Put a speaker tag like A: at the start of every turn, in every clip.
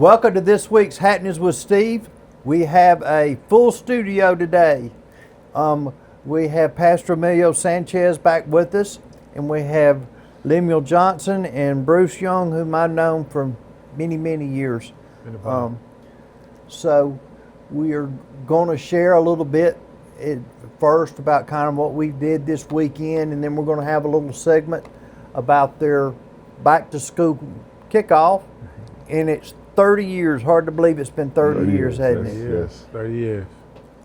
A: Welcome to this week's Happenings with Steve. We have a full studio today. We have Pastor Emilio Sanchez back with us, and we have Lemzel Johnson and Bruce Young, whom I've known for many, many years. So we are going to share a little bit first about kind of what we did this weekend, and then we're going to have a little segment about their back to school kickoff, and it's 30 years. Hard to believe it's been 30 years, hasn't it?
B: Yes, 30 years.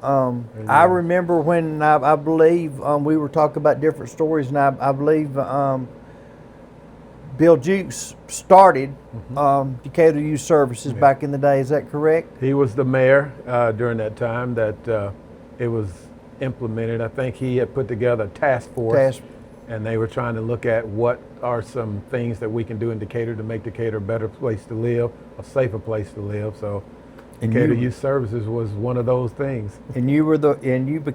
A: I remember when I believe we were talking about different stories, and I believe Bill Jukes started Decatur Youth Services back in the day. Is that correct?
B: He was the mayor during that time that it was implemented. I think he had put together a task force, and they were trying to look at what are some things that we can do in Decatur to make Decatur a better place to live, a safer place to live. So Decatur Youth Services was one of those things.
A: And you were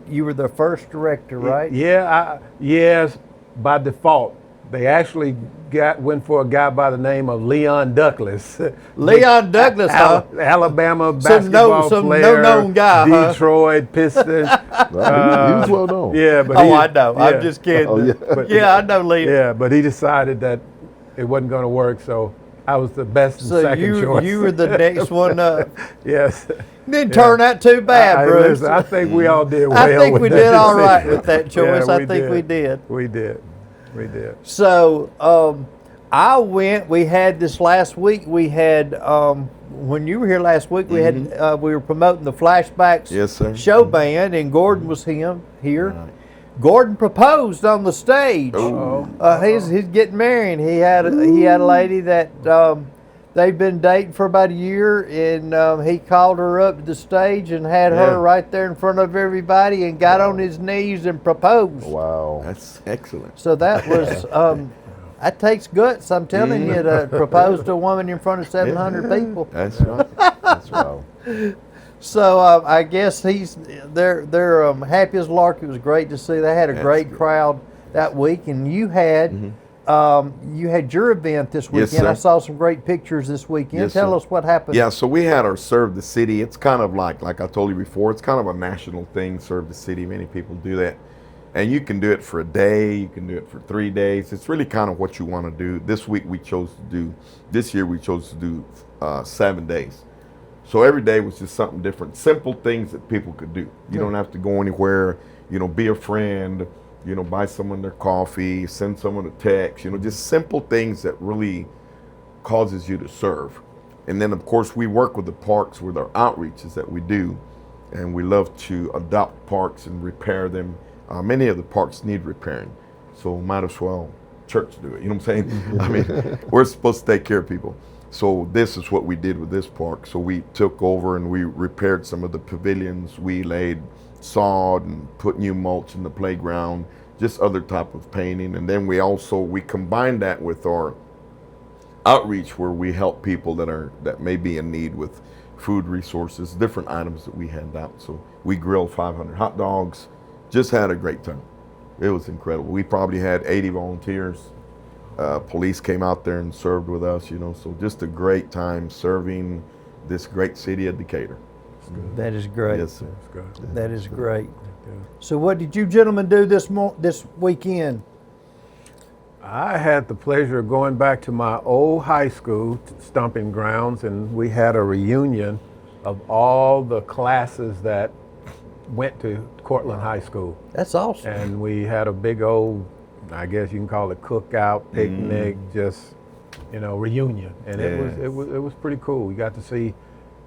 A: you were the first director, right?
B: Yeah, yes, by default. They actually went for a guy by the name of Leon Douglas.
A: Leon Douglas,
B: Alabama basketball player,
A: no-known guy,
B: Detroit Pistons.
C: He was well known.
B: Yeah, but
A: I know. Yeah. I'm just kidding.
B: But,
A: I know Leon.
B: Yeah, but he decided that it wasn't going to work, so I was the best and second choice.
A: You were the next one up.
B: Yes.
A: Didn't turn out too bad, Bruce.
B: Listen, I think we all did well.
A: I think we did all right with that choice.
B: Yeah,
A: I think we did.
B: We did. We did.
A: So I went. We had this last week. We had when you were here last week. We had we were promoting the Flashbacks show band, and Gordon was here. Right. Gordon proposed on the stage. He's getting married. He had a lady that they've been dating for about a year, and he called her up to the stage and had her right there in front of everybody, and got on his knees and proposed.
C: Wow, that's excellent.
A: So that was that takes guts. I'm telling you, to propose to a woman in front of 700 people.
C: That's right. That's right.
A: So I guess they're happy as lark. It was great to see. They had a great crowd that week, and you had your event this weekend.
C: Yes, sir.
A: I saw some great pictures this weekend.
C: Yes,
A: Tell
C: sir.
A: us what happened.
C: Yeah, so we had our Serve the City. It's kind of like I told you before, it's kind of a national thing, Serve the City. Many people do that. And you can do it for a day, you can do it for 3 days. It's really kind of what you want to do. This year we chose to do 7 days. So every day was just something different. Simple things that people could do. You don't have to go anywhere, be a friend, buy someone their coffee, send someone a text, just simple things that really causes you to serve. And then of course we work with the parks with our outreaches that we do, and we love to adopt parks and repair them. Many of the parks need repairing, so might as well church do it, you know what I'm saying? I mean, we're supposed to take care of people. So this is what we did with this park. So we took over and we repaired some of the pavilions. We laid sod and put new mulch in the playground, just other type of painting. And then we combined that with our outreach, where we help people that may be in need with food resources, different items that we hand out. So we grilled 500 hot dogs, just had a great time. It was incredible. We probably had 80 volunteers. Police came out there and served with us, so just a great time serving this great city of Decatur.
A: That is great.
C: Yes, sir.
A: That is great. So what did you gentlemen do this weekend?
B: I had the pleasure of going back to my old high school stomping grounds, and we had a reunion of all the classes that went to Cortland High School.
A: That's awesome.
B: And we had a big old, I guess you can call it cookout, picnic, just reunion, and it was pretty cool. You got to see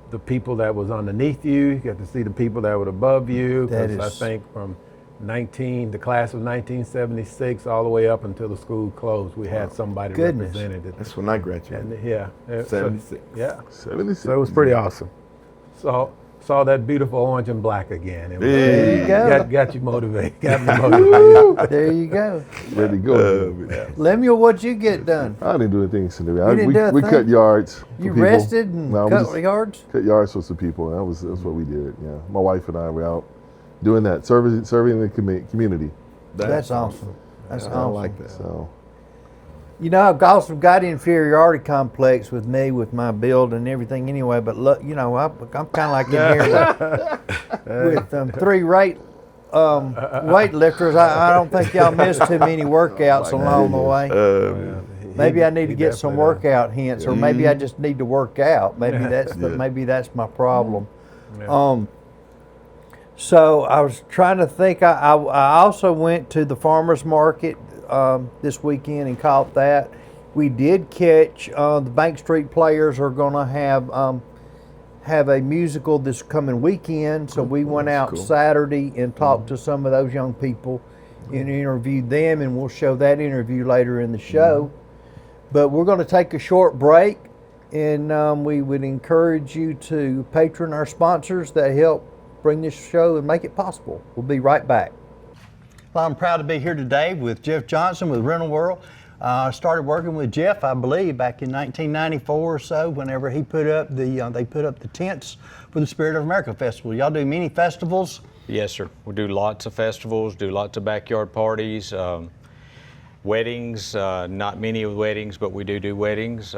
B: the people that was underneath you. You got to see the people that were above you. Because I think from the class of 1976 all the way up until the school closed, we had somebody represented it.
C: That's when I graduated.
B: And
C: 76.
B: Yeah.
C: 76.
B: So it was pretty awesome. So saw that beautiful orange and black again.
A: There you go.
B: Got you motivated. Got me motivated.
A: There you go.
C: Ready to go.
A: Lemuel, what'd you get done?
C: I didn't do anything today.
A: We
C: cut yards.
A: You rested and cut yards?
C: Cut yards for some people. That's what we did. Yeah, my wife and I were out doing that, serving the community.
A: That's awesome. That's awesome.
C: I like that. So.
A: You know, I've also got inferiority complex with me, with my build and everything anyway, but look, you know, I'm kind of like in here with 3 weightlifters. I don't think y'all missed too many workouts along the way. Maybe I need to get some workout hints, or maybe I just need to work out. Maybe that's my problem. So I was trying to think. I also went to the farmers market this weekend and caught that. We did catch the Bank Street Players are going to have a musical this coming weekend. So we went out Saturday and talked to some of those young people and interviewed them, and we'll show that interview later in the show. But we're going to take a short break, and we would encourage you to patron our sponsors that help bring this show and make it possible. We'll be right back. Well, I'm proud to be here today with Jeff Johnson with Rental World. I started working with Jeff, I believe, back in 1994 or so, whenever he put up they put up the tents for the Spirit of America Festival. Y'all do many festivals?
D: Yes, sir. We do lots of festivals, do lots of backyard parties, weddings, not many weddings, but we do weddings.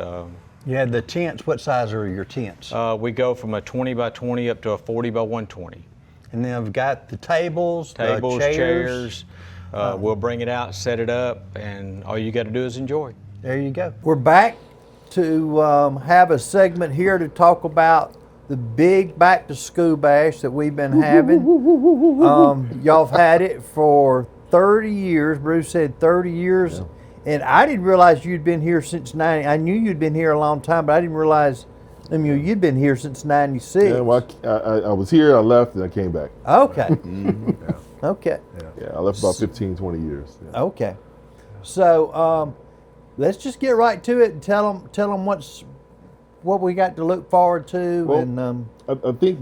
A: Yeah, the tents, what size are your tents?
D: We go from a 20 by 20 up to a 40 by 120.
A: And then I've got the tables,
D: chairs. We'll bring it out, set it up, and all you got to do is enjoy.
A: There you go. We're back to have a segment here to talk about the big back to school bash that we've been having. Y'all have had it for 30 years. Bruce said 30 years. Yeah. And I didn't realize you'd been here since 90. I knew you'd been here a long time, but I didn't realize you'd been here since 96.
E: Yeah, well, I was here, I left, and I came back.
A: Okay.
E: Yeah.
A: Okay.
E: Yeah, I left about 15, 20 years. Yeah.
A: Okay. So let's just get right to it and tell them what we got to look forward to.
E: Well,
A: and
E: I think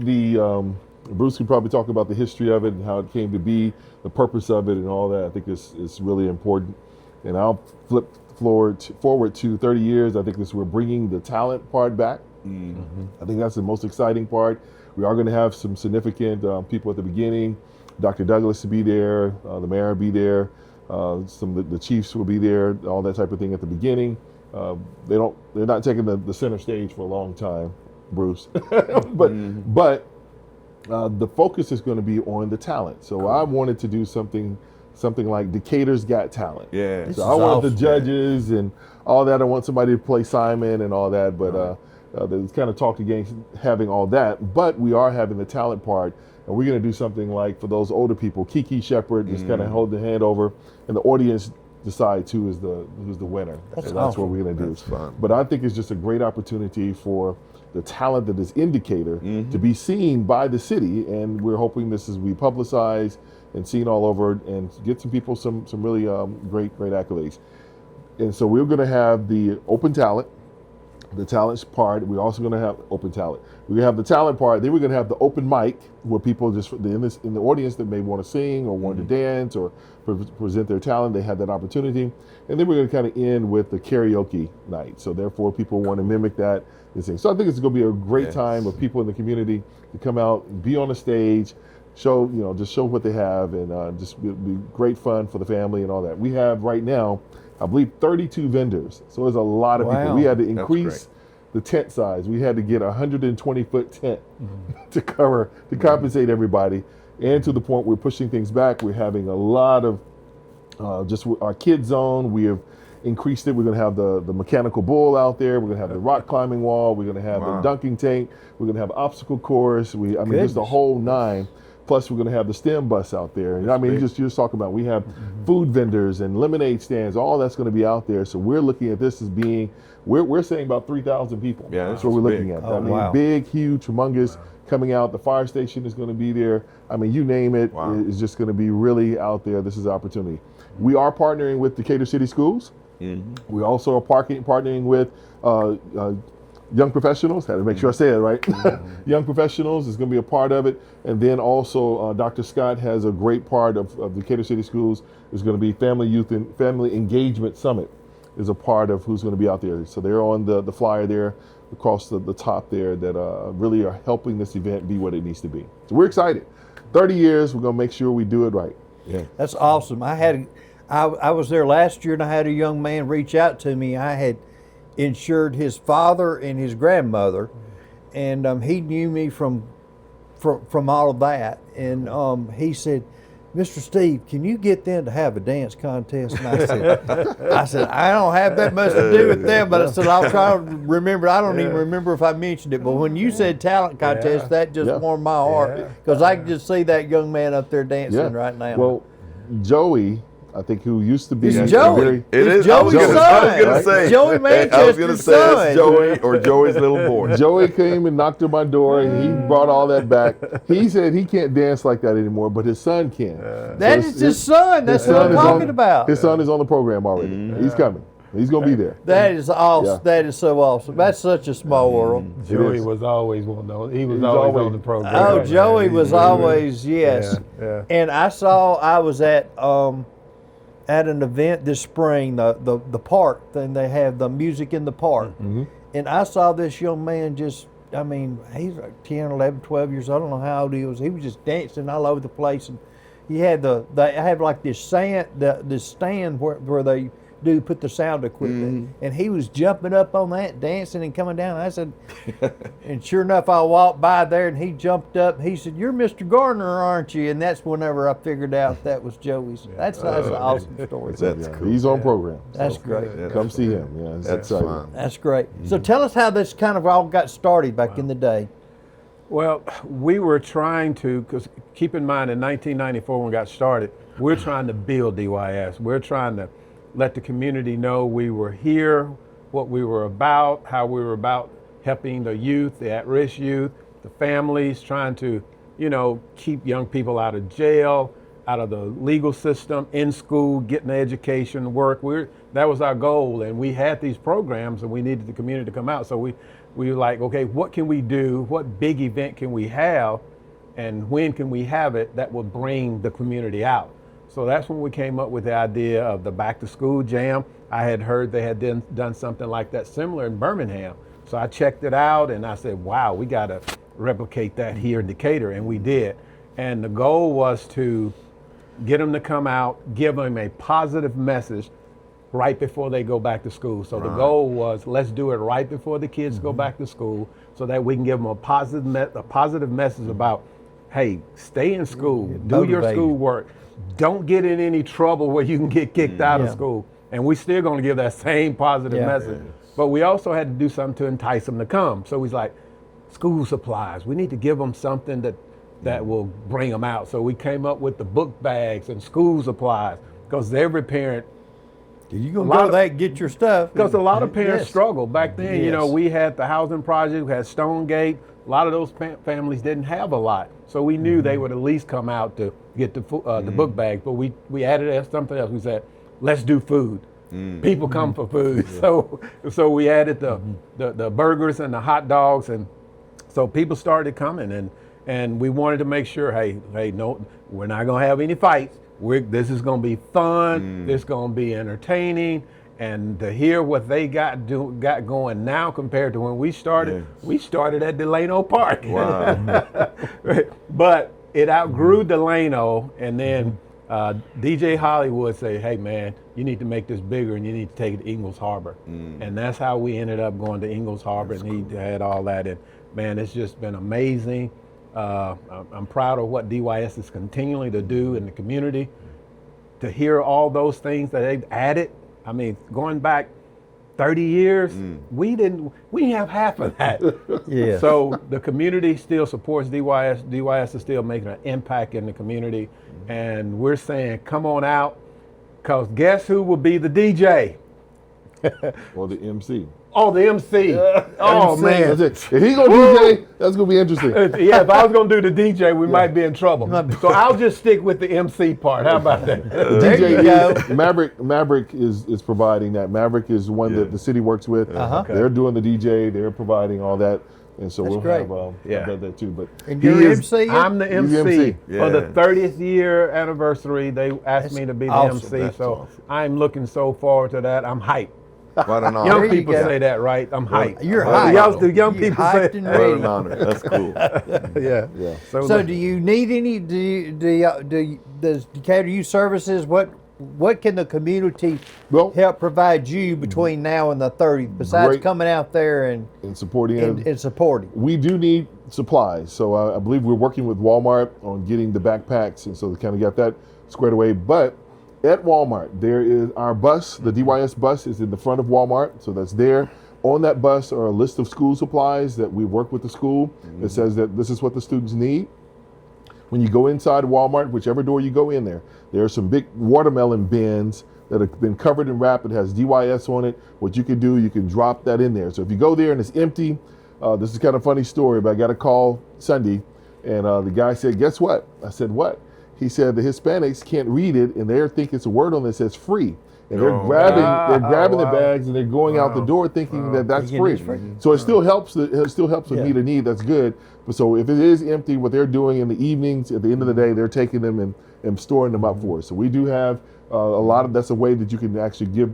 E: Bruce can probably talk about the history of it and how it came to be, the purpose of it and all that. I think it's really important. And I'll flip forward to 30 years. I think we're bringing the talent part back. Mm-hmm. I think that's the most exciting part. We are going to have some significant people at the beginning. Dr. Douglas will be there, the mayor will be there, some of the chiefs will be there, all that type of thing at the beginning. They're not taking the center stage for a long time, Bruce. but the focus is going to be on the talent. So I wanted to do something like Decatur's Got Talent.
C: Yeah.
E: So I want the judges and all that. I want somebody to play Simon and all that, but there's kind of talked against having all that. But we are having the talent part, and we're going to do something like, for those older people, Kiki Shepard just kind of hold the hand over, and the audience decides who's the winner. That's what we're going to do.
C: That's fun.
E: But I think it's just a great opportunity for the talent that is in Decatur to be seen by the city, and we're hoping this is be publicized and seen all over, and get some people some really great accolades. And so we're going to have the open talent, the talents part. We're also going to have open talent. We're going to have the talent part. Then we're going to have the open mic, where people just in the audience that may want to sing or want to dance or present their talent, they have that opportunity. And then we're going to kind of end with the karaoke night. So therefore, people want to mimic that and sing. So I think it's going to be a great time of people in the community to come out and be on the stage, show what they have, and just be great fun for the family and all that. We have right now, I believe, 32 vendors. So there's a lot of people. We had to increase the tent size. We had to get a 120-foot tent to compensate everybody. And to the point we're pushing things back. We're having a lot of just our kids zone. We have increased it. We're going to have the mechanical bull out there. We're going to have the rock climbing wall. We're going to have the dunking tank. We're going to have obstacle course. Just the whole 9. Plus, we're going to have the STEM bus out there. And you're just talking about, we have food vendors and lemonade stands. All that's going to be out there. So we're looking at this as being, we're saying about 3,000 people.
C: Yeah,
E: that's what we're looking at. Big, huge, humongous, coming out. The fire station is going to be there. You name it. It's just going to be really out there. This is an opportunity. We are partnering with Decatur City Schools. Mm-hmm. We also are partnering with Young Professionals. Had to make sure I say it right. Young Professionals is going to be a part of it. And then also Dr. Scott has a great part of Decatur City Schools. Is going to be Family Youth and Family Engagement Summit is a part of who's going to be out there. So they're on the flyer there across the top there that really are helping this event be what it needs to be. So we're excited. 30 years, we're going to make sure we do it right.
A: Yeah. That's awesome. I I was there last year, and I had a young man reach out to me. I had insured his father and his grandmother, and he knew me from all of that. And he said, "Mr. Steve, can you get them to have a dance contest?" And I said, I don't have that much to do with them, but I said, I'll try to remember. I don't even remember if I mentioned it, but when you said talent contest, that just warmed my heart, because I can just see that young man up there dancing right now.
E: Well, Joey, I think, who used to be
A: It's Joey.
C: It is.
A: Joey's son.
C: I was going to say.
A: Joey
C: I was going to
A: Manchester's
C: say
A: son.
C: it's Joey or Joey's little boy.
E: Joey came and knocked on my door, and he brought all that back. He said he can't dance like that anymore, but his son can.
A: That is his son. That's what I'm talking about.
E: His son is on the program already. He's coming. He's going to be there.
A: That is awesome. That is so awesome. That's such a small world.
B: Joey was always one of those. He was always on the program.
A: Oh, Joey was always, yes.
B: Yeah.
A: And I was at an event this spring, the park, and they have the music in the park. And I saw this young man just, I mean, he's like 10, 11, 12 years old. I don't know how old he was. He was just dancing all over the place. And he had they have like this stand where they put the sound equipment. And he was jumping up on that, dancing and coming down. I said, and sure enough, I walked by there and he jumped up. He said, "You're Mr. Gardner, aren't you?" And that's whenever I figured out that was Joey's. That's an awesome story.
C: That's cool.
E: He's on program.
A: That's great.
E: Come see him. Yeah,
C: That's fun.
A: That's great. So tell us how this kind of all got started back in the day.
B: Well, we were trying to, because keep in mind in 1994 when we got started, we're trying to build DYS. We're trying to let the community know we were here, what we were about, how we were about helping the youth, the at-risk youth, the families, trying to, keep young people out of jail, out of the legal system, in school, getting the education, work. That was our goal, and we had these programs, and we needed the community to come out. So we were like, okay, what can we do? What big event can we have? And when can we have it that will bring the community out? So that's when we came up with the idea of the Back to School Jam. I had heard they had done something like that similar in Birmingham. So I checked it out and I said, wow, we got to replicate that here in Decatur, and we did. And the goal was to get them to come out, give them a positive message right before they go back to school. So the goal was, let's do it right before the kids go back to school so that we can give them a positive message about, hey, stay in school, do your schoolwork. Don't get in any trouble where you can get kicked out of school. And we're still going to give that same positive message. But we also had to do something to entice them to come. So he's like, school supplies. We need to give them something that will bring them out. So we came up with the book bags and school supplies, because every parent,
A: you're going to go there and get your stuff.
B: because a lot of parents struggle. Back then, we had the housing project, we had Stonegate. A lot of those families didn't have a lot. So we knew they would at least come out to get the book bags. But we added something else. We said, let's do food. People come for food. So we added the burgers and the hot dogs. And so people started coming. And we wanted to make sure, hey, no, we're not going to have any fights. This is going to be fun. This is going to be entertaining. And to hear what they got going now compared to when we started at Delano Park.
C: Wow.
B: But it outgrew Delano, and then DJ Hollywood said, hey man, you need to make this bigger and you need to take it to Ingalls Harbor. And that's how we ended up going to Ingalls Harbor, and he had all that. And man, it's just been amazing. I'm proud of what DYS is continuing to do in the community. To hear all those things that they've added, I mean, going back 30 years, we didn't have half of that. So the community still supports DYS. DYS is still making an impact in the community. And we're saying, come on out, because guess who will be the DJ?
E: Or the MC.
B: Oh, the MC. Oh,
E: MC.
B: man.
E: That's it. If he gonna DJ, that's gonna be interesting.
B: Yeah, if I was going to do the DJ, we might be in trouble. So I'll just stick with the MC part. How about that?
E: DJ Maverick is providing that. Maverick is one that the city works with. They're doing the DJ. They're providing all that. And so we'll have that too. But
A: and you're MC?
B: I'm the MC. For the 30th year anniversary. They asked me to be the MC.
C: That's
B: so
C: awesome.
B: I'm looking so forward to that. I'm hyped.
C: What an honor.
B: Young people say that, right? I'm hyped.
A: You're hyped.
B: The young people say
A: and
C: What
A: ready.
C: an honor. That's cool.
B: yeah.
A: So do you need any, does Decatur Youth Services, what what can the community
E: Well,
A: help provide you between now and the 30th, besides coming out there and
E: supporting
A: and supporting?
E: We do need supplies, so I believe we're working with Walmart on getting the backpacks, and so we kind of got that squared away. But at Walmart, there is our bus, the DYS bus is in the front of Walmart, so that's there. On that bus are a list of school supplies that we work with the school. It says that this is what the students need. When you go inside Walmart, whichever door you go in there are some big watermelon bins that have been covered and wrapped. It has DYS on it. What you can do, you can drop that in there. So if you go there and it's empty, this is kind of a funny story, but I got a call Sunday, and the guy said, guess what? I said, what? He said the Hispanics can't read it, and they think it's a word on it that says free. And they're grabbing the bags, and they're going out the door thinking that that's free. So it still helps. It still helps them meet a need. That's good. But so if it is empty, what they're doing in the evenings, at the end of the day, they're taking them and storing them up for us. So we do have a lot of. That's a way that you can actually give.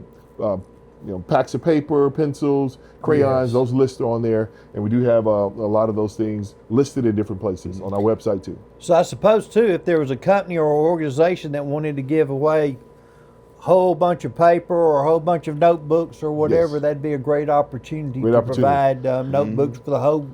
E: Packs of paper, pencils, crayons, those lists are on there. And we do have a lot of those things listed in different places on our website too.
A: So I suppose too, if there was a company or organization that wanted to give away a whole bunch of paper or a whole bunch of notebooks or whatever, that'd be a great opportunity to provide notebooks for the whole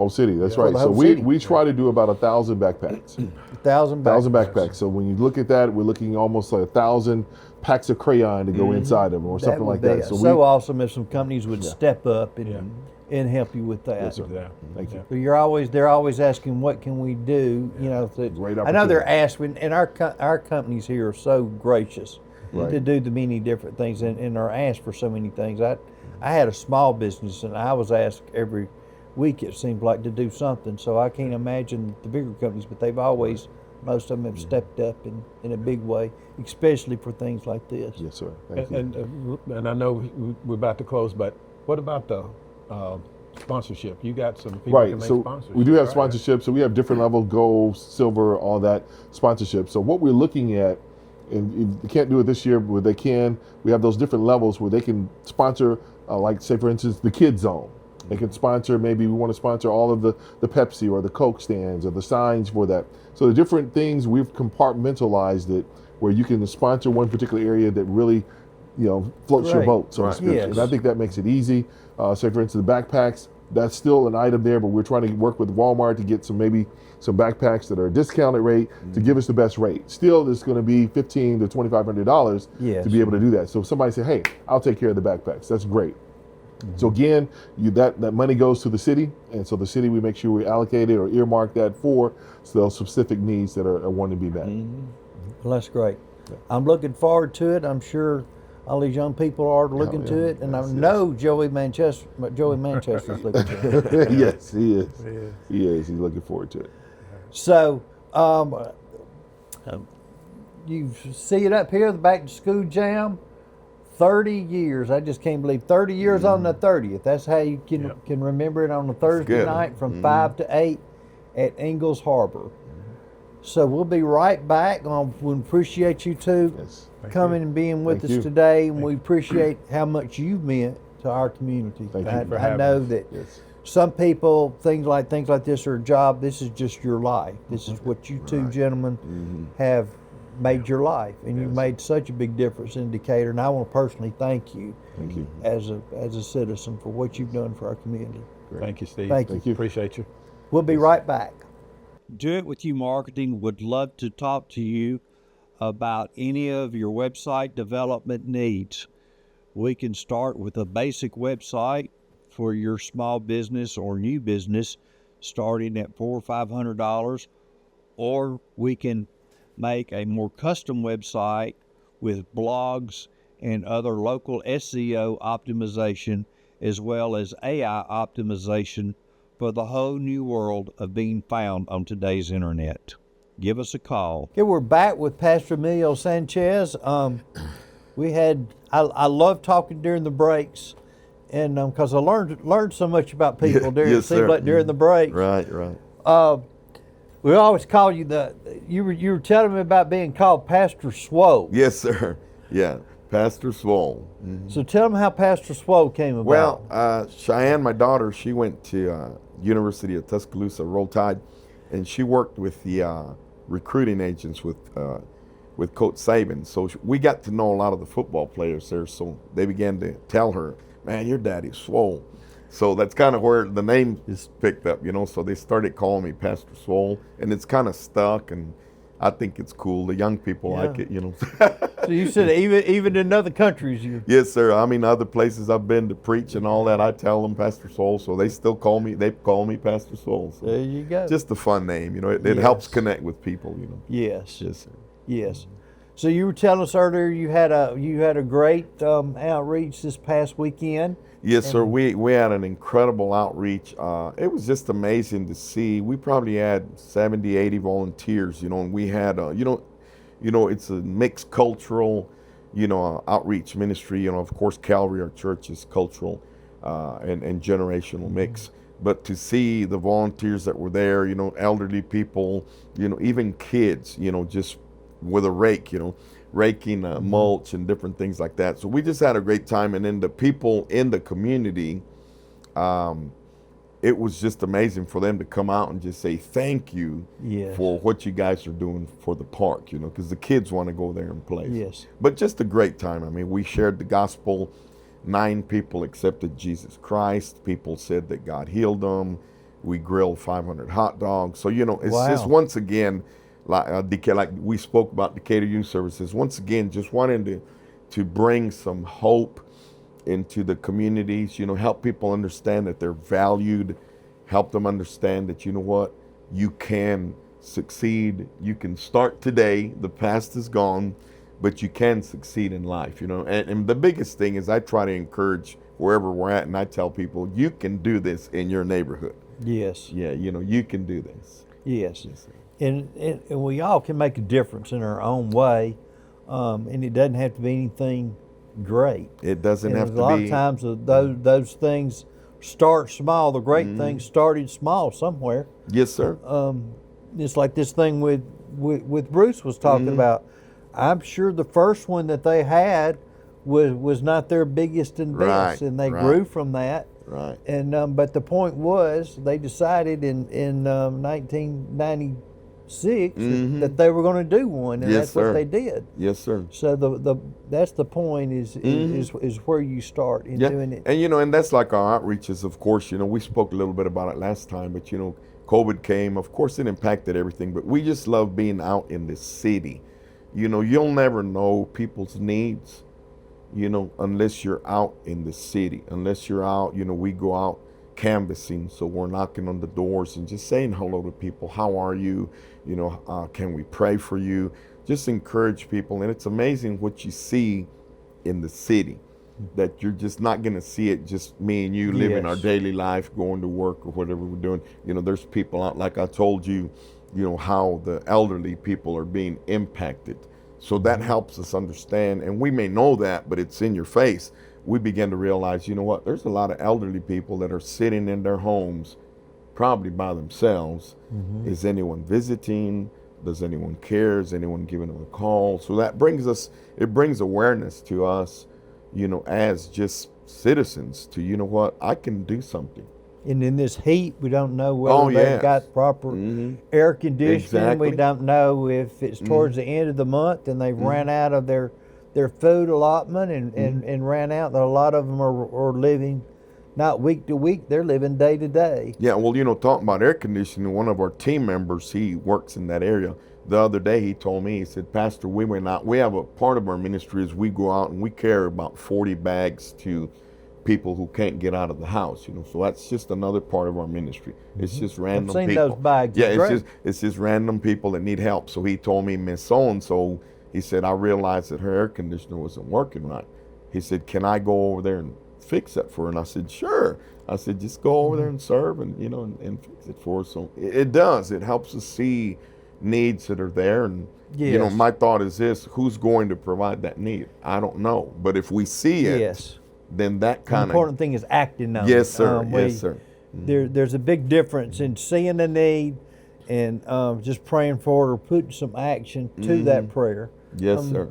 E: city. That's right. So we try to do about 1,000 backpacks.
A: 1,000
E: backpacks. So when you look at that, we're looking almost like 1,000 packs of crayon to go inside them or something like that.
A: So awesome if some companies would step up and help you with that.
E: Yes, sir. Yeah. Thank you.
A: But they're always asking, what can we do? You know,
E: great
A: I know they're asking, and our companies here are so gracious to do the many different things and are asked for so many things. I had a small business, and I was asked every week, it seemed like, to do something. So I can't imagine the bigger companies, but they've always, most of them have stepped up in a big way, especially for things like this.
E: Yes, sir. Thank you.
B: And I know we're about to close, but what about the sponsorship? You got some people that can make sponsorships.
E: We do have sponsorships. So we have different levels: gold, silver, all that sponsorship. So what we're looking at, and if they can't do it this year, but they can. We have those different levels where they can sponsor, like say for instance, the Kids Zone. They can sponsor, maybe we want to sponsor all of the Pepsi or the Coke stands or the signs for that. So the different things, we've compartmentalized it where you can sponsor one particular area that really, floats your boat, so to speak.
A: Yes.
E: And I think that makes it easy. Say for instance, the backpacks, that's still an item there, but we're trying to work with Walmart to get some backpacks that are a discounted rate to give us the best rate. Still, it's going to be $1,500 to $2,500 to be able to do that. So if somebody say, hey, I'll take care of the backpacks, that's great. So again, that money goes to the city, and so the city, we make sure we allocate it or earmark that for those specific needs that are wanting to be met.
A: Well, that's great. Yeah. I'm looking forward to it. I'm sure all these young people are looking to it, and I know Joey Manchester's looking to it.
E: Yes, he is. He is. He's looking forward to it.
A: So, you see it up here, the Back to School Jam. 30 years. I just can't believe 30 years on the 30th. That's how you can remember it on a Thursday night from 5 to 8 at Ingalls Harbor. So we'll be right back. We appreciate you two coming and being with us today, and we appreciate how much you've meant to our community.
E: Thank you for
A: I know that some people, things like this are a job. This is just your life. This is what you two gentlemen have made your life, and you've made such a big difference in Decatur, and I want to personally thank you as a citizen for what you've done for our community.
E: Great.
B: Thank you, Steve.
A: Thank you.
B: Appreciate you.
A: We'll be right back. Do It With You Marketing would love to talk to you about any of your website development needs. We can start with a basic website for your small business or new business starting at $400 or $500, or we can make a more custom website with blogs and other local SEO optimization, as well as AI optimization for the whole new world of being found on today's internet. Give us a call. Okay, we're back with Pastor Emilio Sanchez. I love talking during the breaks, and because I learned so much about people during the break.
C: Right.
A: We always call you you were telling me about being called Pastor Swole.
C: Yes, sir. Yeah, Pastor Swole. Mm-hmm.
A: So tell them how Pastor Swole came about.
C: Well, Cheyenne, my daughter, she went to University of Tuscaloosa, Roll Tide, and she worked with the recruiting agents with with Coach Saban. So we got to know a lot of the football players there. So they began to tell her, man, your daddy's swole. So that's kind of where the name is picked up, you know. So they started calling me Pastor Swole, and it's kind of stuck, and I think it's cool. The young people like it, you know.
A: So you said even in other countries, you.
C: Yes, sir. I mean, other places I've been to preach and all that, I tell them Pastor Swole, so they still call me. They call me Pastor Swole. So
A: there you go.
C: Just a fun name, you know. It helps connect with people, you know.
A: Yes.
C: Yes, sir.
A: Yes. So you were telling us earlier you had a great outreach this past weekend.
C: Yes, sir. We had an incredible outreach. It was just amazing to see. We probably had 70, 80 volunteers, you know, and we had, you know, it's a mixed cultural, you know, outreach ministry. You know, of course, Calvary, our church, is cultural and generational mix. But to see the volunteers that were there, you know, elderly people, you know, even kids, you know, just with a rake, you know, raking mulch and different things like that. So we just had a great time. And then the people in the community, it was just amazing for them to come out and just say thank you for what you guys are doing for the park, you know, because the kids want to go there and play.
A: Yes.
C: But just a great time. I mean, we shared the gospel. 9 people accepted Jesus Christ. People said that God healed them. We grilled 500 hot dogs. So, you know, it's just once again, like we spoke about Decatur Youth Services, once again, just wanting to bring some hope into the communities, you know, help people understand that they're valued, help them understand that, you know what, you can succeed, you can start today, the past is gone, but you can succeed in life, you know. And the biggest thing is I try to encourage wherever we're at, and I tell people, you can do this in your neighborhood.
A: Yes.
C: Yeah, you know, you can do this.
A: Yes. And we all can make a difference in our own way, and it doesn't have to be anything great.
C: It doesn't have to be.
A: A lot of times those things start small. The great things started small somewhere.
C: Yes, sir.
A: It's like this thing with Bruce was talking about. I'm sure the first one that they had was not their biggest and best, and they grew from that.
C: Right.
A: And but the point was, they decided in 1996 that they were going to do one, and that's what they did.
C: Yes, sir.
A: So that's the point is where you start in doing it.
C: And you know, and that's like our outreaches. Of course, you know, we spoke a little bit about it last time, but you know, COVID came. Of course, it impacted everything. But we just love being out in the city. You know, you'll never know people's needs, you know, unless you're out in the city, unless you're out, you know, we go out canvassing. So we're knocking on the doors and just saying hello to people. How are you? You know, can we pray for you? Just encourage people. And it's amazing what you see in the city, that you're just not going to see it just me and you living our daily life, going to work or whatever we're doing. You know, there's people out, like I told you, you know, how the elderly people are being impacted. So that helps us understand, and we may know that, but it's in your face. We begin to realize, you know what, there's a lot of elderly people that are sitting in their homes, probably by themselves. Is anyone visiting? Does anyone care? Is anyone giving them a call? So that it brings awareness to us, you know, as just citizens to, you know what, I can do something.
A: And in this heat, we don't know whether they've got proper air conditioning.
C: Exactly.
A: We don't know if it's towards the end of the month and they've ran out of their food allotment and ran out. A lot of them are living not week to week, they're living day to day.
C: Yeah, well, you know, talking about air conditioning, one of our team members, he works in that area. The other day he told me, he said, Pastor, we have a part of our ministry is we go out and we carry about 40 bags to people who can't get out of the house, you know. So that's just another part of our ministry. It's just random people.
A: I've seen those bags.
C: Yeah, it's just random people that need help. So he told me, Miss So-and-so, he said, I realized that her air conditioner wasn't working right. He said, can I go over there and fix that for her? And I said, sure. I said, just go over there and serve and, you know, and fix it for her. So it does. It helps us see needs that are there. And, you know, my thought is this, who's going to provide that need? I don't know. But if we see it, then that kind of...
A: The important thing is acting on it.
C: Yes, sir. Yes, sir.
A: There's a big difference in seeing the need and just praying for it or putting some action to that prayer.
C: Yes, sir.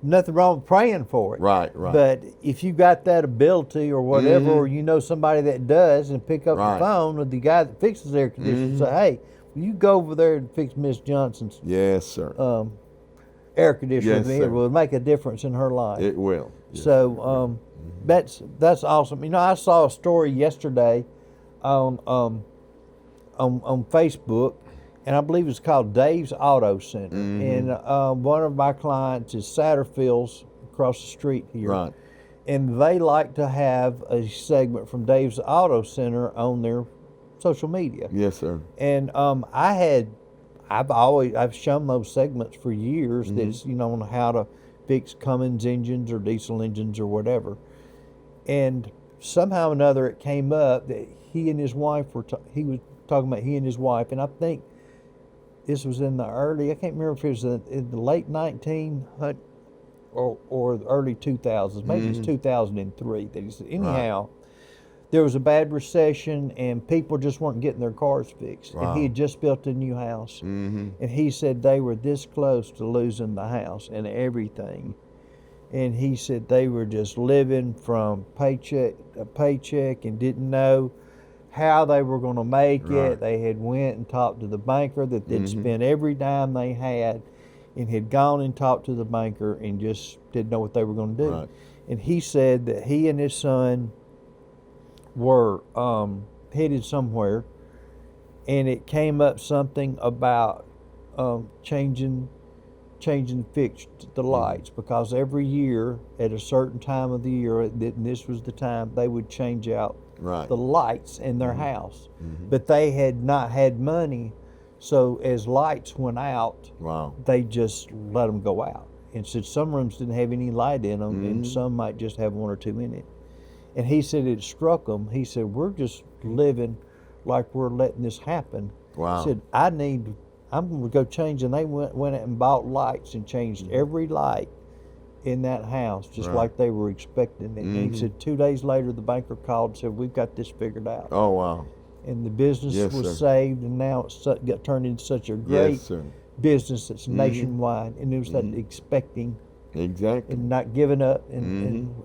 A: Nothing wrong with praying for it.
C: Right.
A: But if you got that ability or whatever, or you know somebody that does, and pick up the phone with the guy that fixes air conditioning and say, hey, will you go over there and fix Miss Johnson's?
C: Yes, sir.
A: air conditioner
C: Yes,
A: to me,
C: sir.
A: it will make a difference in her life.
C: It will. Yes,
A: So that's awesome. You know, I saw a story yesterday on Facebook, and I believe it's called Dave's Auto Center. And one of my clients is Satterfield's across the street here.
C: Right.
A: And they like to have a segment from Dave's Auto Center on their social media.
C: Yes, sir.
A: And I've shown those segments for years. That's, you know, on how to fix Cummins engines or diesel engines or whatever. And somehow or another it came up that he and his wife he was talking about he and his wife, and I think this was in the early, I can't remember if it was in the late 1900 or the early 2000s, maybe it's 2003 that he said. Anyhow, there was a bad recession and people just weren't getting their cars fixed. And he had just built a new house. And he said they were this close to losing the house and everything. And he said they were just living from paycheck to paycheck and didn't know how they were going to make it. They had went and talked to the banker that they'd spent every dime they had, and had gone and talked to the banker and just didn't know what they were going to do. And he said that he and his son were headed somewhere, and it came up something about changing the lights, because every year at a certain time of the year, and this was the time, they would change out the lights in their house. But they had not had money, so as lights went out, they just let them go out. And said some rooms didn't have any light in them, and some might just have one or two in it. And he said it struck them. He said, we're just living like we're letting this happen. He said, I'm going to go change. And they went out and bought lights and changed every light in that house, just like they were expecting it. And he said 2 days later, the banker called and said, we've got this figured out.
C: Oh, wow.
A: And the business was saved, and now it's got turned into such a great business that's nationwide. And it was that expecting.
C: Exactly.
A: And not giving up, and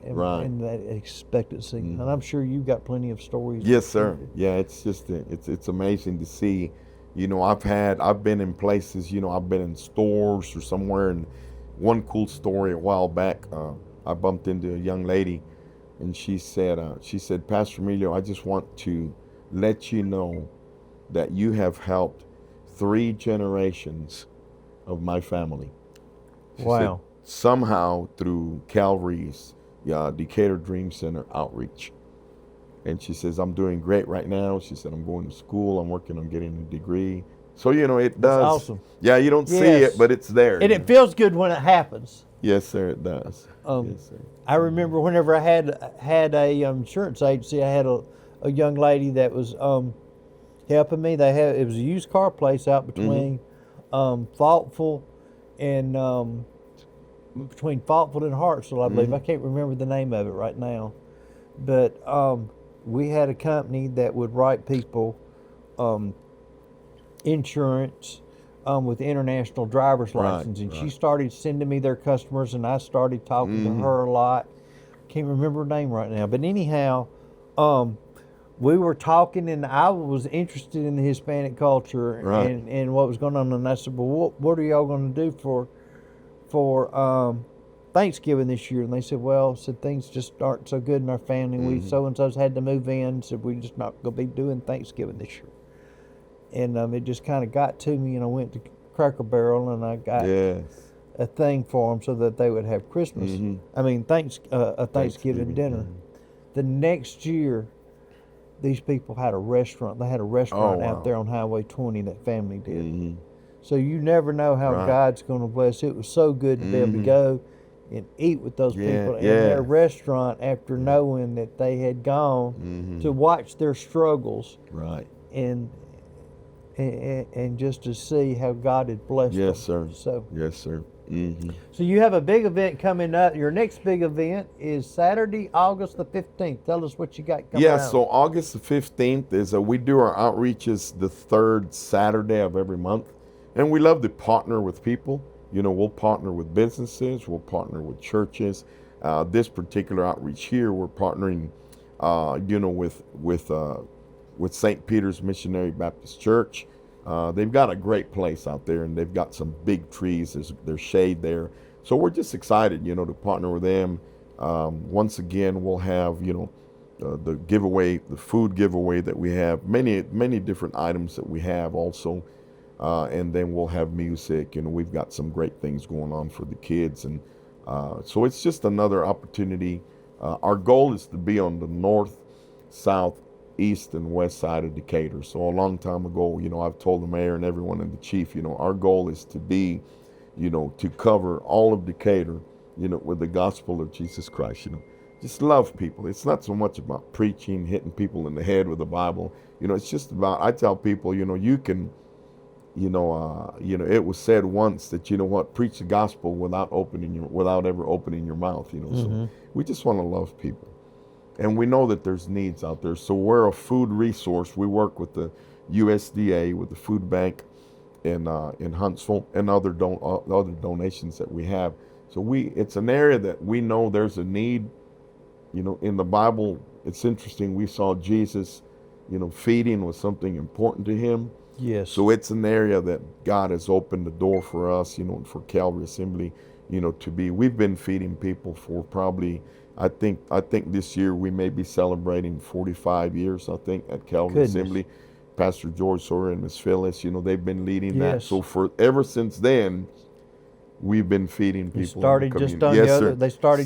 A: that expectancy. And I'm sure you've got plenty of stories.
C: Yes, sir. Yeah, it's just it's amazing to see. You know, I've been in places. You know, I've been in stores or somewhere. And one cool story a while back, I bumped into a young lady, and she said, Pastor Emilio, I just want to let you know that you have helped 3 generations of my family. She said, somehow through Calvary's Decatur Dream Center outreach. And she says, I'm doing great right now. She said, I'm going to school. I'm working on getting a degree. So, you know, it does.
A: That's awesome.
C: Yeah, you don't see it, but it's there.
A: And it feels good when it happens.
C: Yes, sir, it does. Yes, sir.
A: I remember whenever I had a insurance agency, I had a young lady that was helping me. It was a used car place out between Faultville and between Faultville and Hartsville, I believe. I can't remember the name of it right now. But we had a company that would write people insurance with international driver's license. And she started sending me their customers, and I started talking to her a lot. Can't remember her name right now. But anyhow, we were talking, and I was interested in the Hispanic culture and what was going on. And I said, well, what are y'all going to do for Thanksgiving this year? And they said, things just aren't so good in our family. We so-and-so's had to move in, said we're just not going to be doing Thanksgiving this year. And it just kind of got to me, and I went to Cracker Barrel, and I got a thing for them so that they would have Christmas. A Thanksgiving dinner. The next year, these people had a restaurant. They had a restaurant out there on Highway 20, that family did. So you never know how God's going to bless. It was so good to be able to go and eat with those people in their restaurant after knowing that they had gone to watch their struggles. And just to see how God had blessed them.
C: Yes, sir.
A: So,
C: yes, sir.
A: So you have a big event coming up. Your next big event is Saturday, August the 15th. Tell us what you got coming up.
C: So August the 15th is we do our outreaches the 3rd Saturday of every month. And we love to partner with people. You know, we'll partner with businesses. We'll partner with churches. This particular outreach here, we're partnering, with St. Peter's Missionary Baptist Church. They've got a great place out there, and they've got some big trees. There's shade there. So we're just excited, to partner with them. Once again, we'll have, the giveaway, the food giveaway that we have, many different items that we have also. And then we'll have music, we've got some great things going on for the kids. And so it's just another opportunity. Our goal is to be on the north, south, east, and west side of Decatur. So a long time ago, I've told the mayor and everyone and the chief, our goal is to be, to cover all of Decatur, with the gospel of Jesus Christ, Just love people. It's not so much about preaching, hitting people in the head with the Bible. It's just about, I tell people, you can, it was said once that, preach the gospel without ever opening your mouth, So we just want to love people. And we know that there's needs out there. So we're a food resource. We work with the USDA, with the food bank in Huntsville, and other donations that we have. So it's an area that we know there's a need. In the Bible, it's interesting. We saw Jesus, feeding was something important to him.
A: Yes.
C: So it's an area that God has opened the door for us, for Calvary Assembly, to be. We've been feeding people for probably, I think this year we may be celebrating 45 years, I think, at Calvary Assembly. Pastor George Sawyer and Miss Phyllis, they've been leading that. So ever since then, we've been feeding people.
A: They started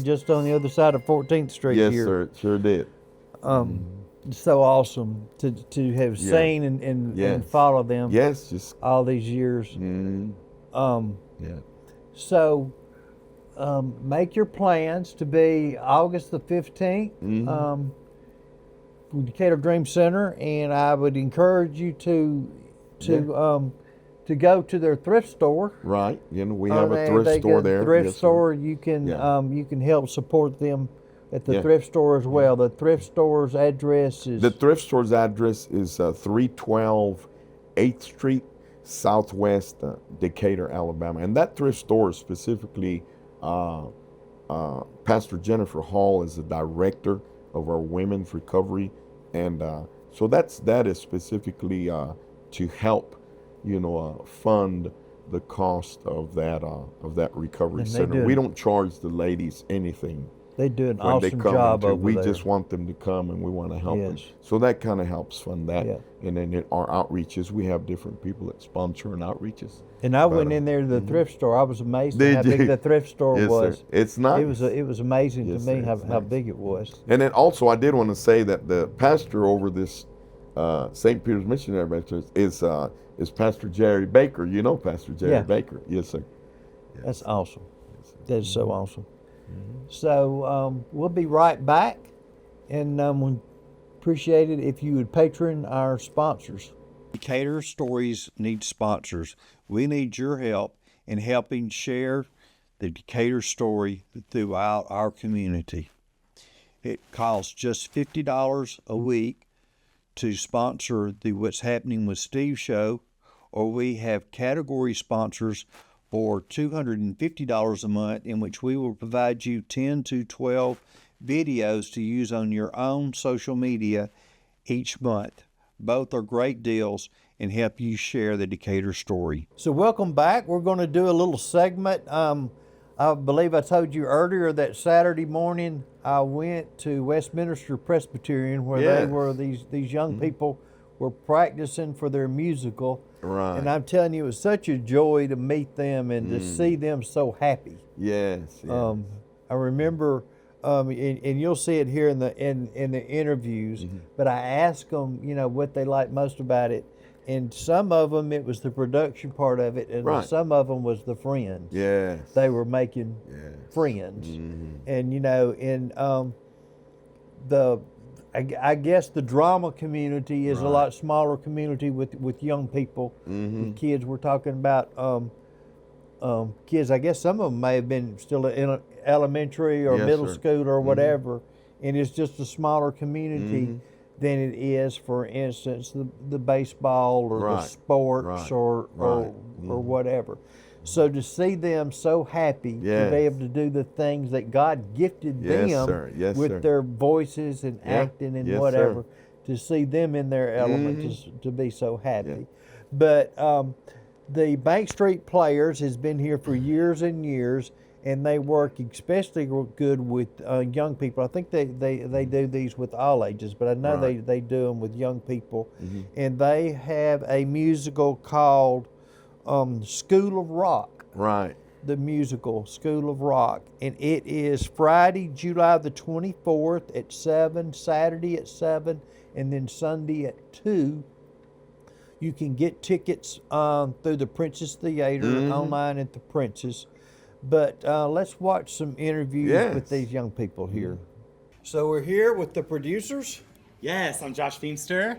A: just on the other side of 14th Street
C: here.
A: Yes,
C: sir, it sure did.
A: So awesome to have seen and follow them.
C: Yes, just
A: all these years. So make your plans to be August the 15th. Decatur Dream Center, and I would encourage you to go to their thrift store.
C: Right, we have a thrift store there.
A: Thrift store, you can help support them at the thrift store as well. The thrift store's address is
C: 312 8th Street, Southwest Decatur, Alabama, and that thrift store is specifically Pastor Jennifer Hall is the director of our women's recovery. And so that is specifically to help, fund the cost of that recovery center. We don't charge the ladies anything.
A: They do an awesome job over
C: We
A: there.
C: just want them to come, and we want to help them. So that kind of helps fund that.
A: Yeah.
C: And then in our outreaches, we have different people that sponsor and outreaches.
A: And I went in there to the thrift store. I was amazed at how big the thrift store was.
C: Sir. It's nice.
A: It was amazing to me how big it was.
C: And then also, I did want to say that the pastor over this St. Peter's Missionary Baptist is Pastor Jerry Baker. You know Pastor Jerry Baker. Yes, sir. Yes.
A: That's awesome. Yes, that is so awesome. So we'll be right back, and we appreciate it if you would patron our sponsors. Decatur Stories needs sponsors. We need your help in helping share the Decatur story throughout our community. It costs just $50 a week to sponsor the What's Happening with Steve show, or we have category sponsors for $250 a month, in which we will provide you 10 to 12 videos to use on your own social media each month. Both are great deals and help you share the Decatur story. So welcome back. We're going to do a little segment. I believe I told you earlier that Saturday morning I went to Westminster Presbyterian, where they were these young people were practicing for their musical.
C: Right.
A: And I'm telling you, it was such a joy to meet them and to see them so happy.
C: Yes.
A: I remember, and you'll see it here in the interviews. But I asked them, what they liked most about it, and some of them it was the production part of it, and some of them was the friends.
C: Yes.
A: They were making friends, and I guess the drama community is a lot smaller community with young people, with kids. We're talking about kids. I guess some of them may have been still in elementary or middle school or whatever, and it's just a smaller community than it is, for instance, the baseball or the sports or whatever. So to see them so happy to be able to do the things that God gifted them with their voices and acting and whatever, to see them in their element, to be so happy. But the Bank Street Players has been here for years and years, and they work especially good with young people. I think they do these with all ages, but I know they do them with young people. And they have a musical called School of Rock.
C: Right.
A: The musical School of Rock, and it is Friday, July the 24th at 7, Saturday at 7, and then Sunday at 2. You can get tickets through the Princess Theater online at the Princess. But let's watch some interviews with these young people here. So we're here with the producers.
F: Yes, I'm Josh Feemster.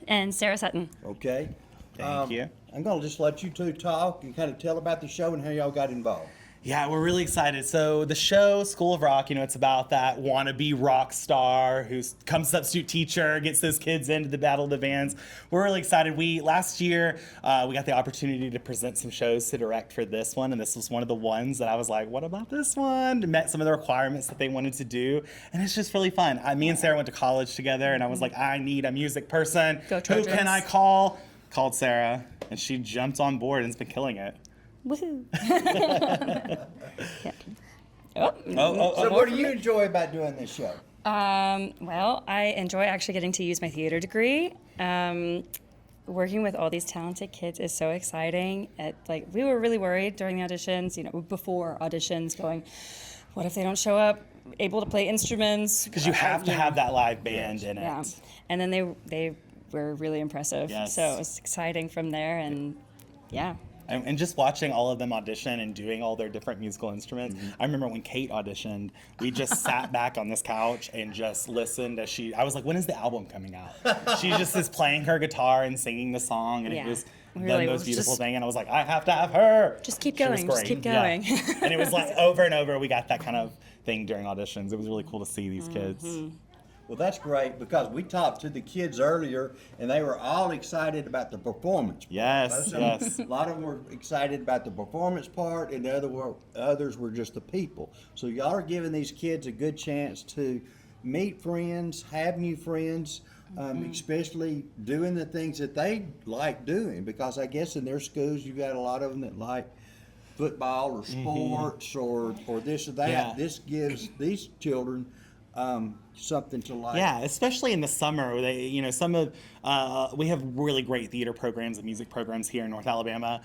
G: And Sarah Sutton.
A: Okay.
F: Thank you.
A: I'm going to just let you two talk and kind of tell about the show and how y'all got involved.
F: Yeah, we're really excited. So the show, School of Rock, it's about that wannabe rock star who comes substitute teacher, gets those kids into the Battle of the Bands. We're really excited. Last year, we got the opportunity to present some shows to direct for this one, and this was one of the ones that I was like, what about this one? Met some of the requirements that they wanted to do, and it's just really fun. Me and Sarah went to college together, and I was like, I need a music person.
G: Go Trojans.
F: Who can I call? Called Sarah, and she jumped on board and has been killing it.
G: Woohoo!
A: So what do you enjoy about doing this show?
G: Well, I enjoy actually getting to use my theater degree. Working with all these talented kids is so exciting. We were really worried during the auditions, before auditions, going, what if they don't show up able to play instruments?
F: Because you have to have that live band in it.
G: Yeah, and then they were really impressive.
F: Yes.
G: So it was exciting from there, and yeah.
F: And just watching all of them audition and doing all their different musical instruments. I remember when Kate auditioned, we just sat back on this couch and just listened as I was like, when is the album coming out? She just is playing her guitar and singing the song, and it was the most beautiful thing. And I was like, I have to have her.
G: Just keep going, just keep going.
F: Yeah. And it was like over and over, we got that kind of thing during auditions. It was really cool to see these kids.
A: Well, that's great because we talked to the kids earlier, and they were all excited about the performance.
F: Yes, yes.
A: A lot of them were excited about the performance part, and others were just the people. So y'all are giving these kids a good chance to meet friends, have new friends, especially doing the things that they like doing. Because I guess in their schools, you got a lot of them that like football or sports or this or that.
F: Yeah.
A: This gives these children something to like.
F: Yeah, especially in the summer. We have really great theater programs and music programs here in North Alabama,